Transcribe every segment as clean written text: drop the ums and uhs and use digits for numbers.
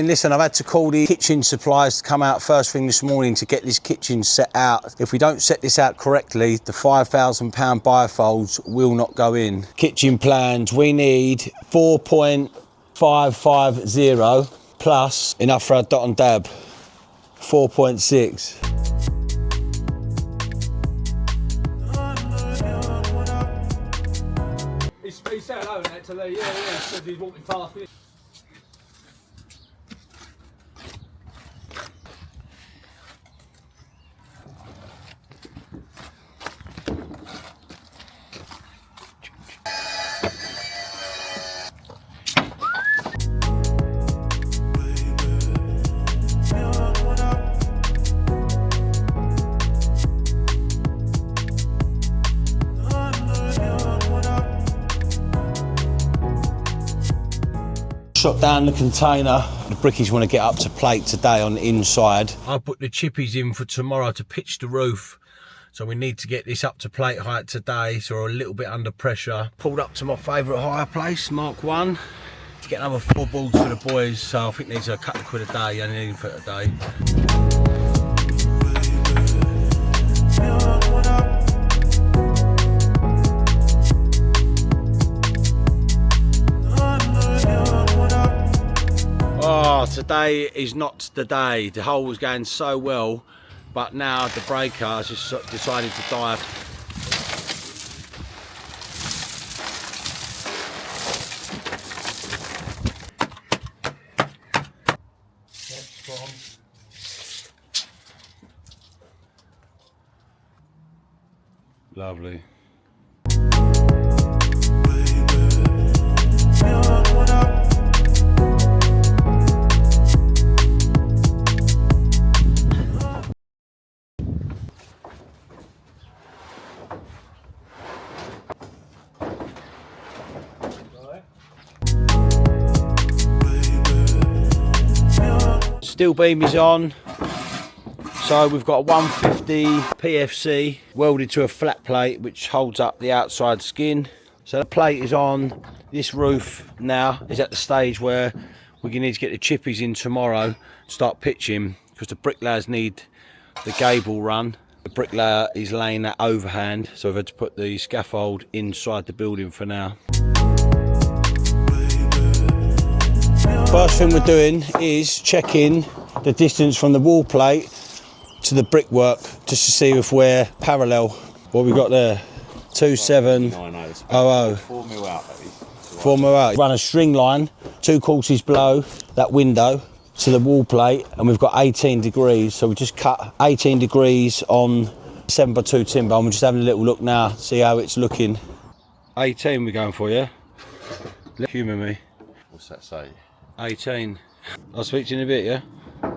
And listen, I've had to call the kitchen suppliers to come out first thing this morning to get this kitchen set out. If we don't set this out correctly, the £5,000 bifolds will not go in. Kitchen plans, we need 4.550 plus enough for our dot and dab, 4.6. He said hello now to Lee, yeah, he said he's walking past me. Shot down the container. The brickies want to get up to plate today on the inside. I put the chippies in for tomorrow to pitch the roof. So we need to get this up to plate height today, so we're a little bit under pressure. Pulled up to my favourite hire place, Mark 1, to get another 4 boards for the boys. So I think these are a couple of quid a day, you only need them for a day. Oh, today is not the day. The hole was going so well, but now the breaker has just decided to die. Lovely. Steel beam is on, so we've got a 150 PFC welded to a flat plate which holds up the outside skin. So the plate is on. This roof now is at the stage where we're going to need to get the chippies in tomorrow, start pitching, because the bricklayers need the gable run. The bricklayer is laying that overhand, so we've had to put the scaffold inside the building for now. First thing we're doing is checking the distance from the wall plate to the brickwork, just to see if we're parallel. What we got there? 2700. 4 mil out, that is. 4 mil out. Run a string line 2 quarters below that window to the wall plate, and we've got 18 degrees. So we just cut 18 degrees on 7x2 timber, and we're just having a little look now, see how it's looking. 18 we're going for, yeah? Humour me. What's that say? 18. I'll speak to you in a bit, yeah?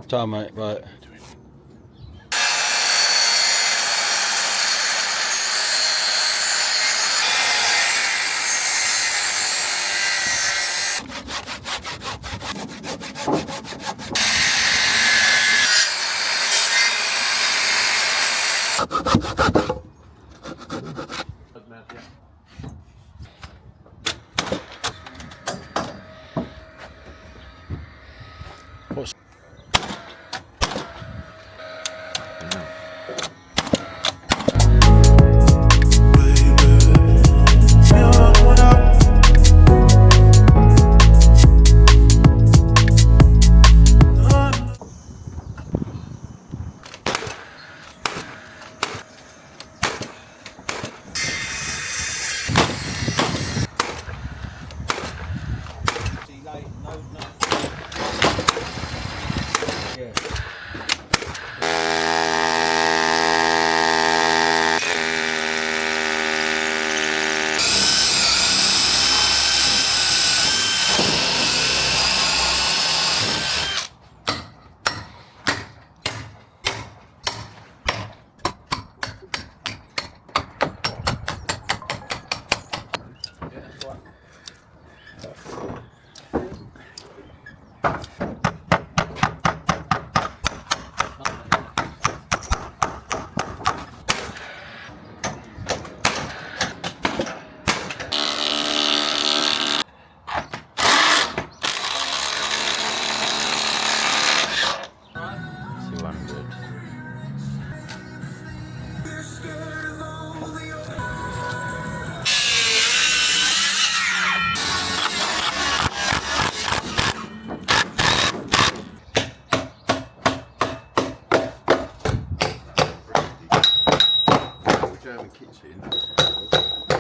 Time, mate, right. What's kitchen.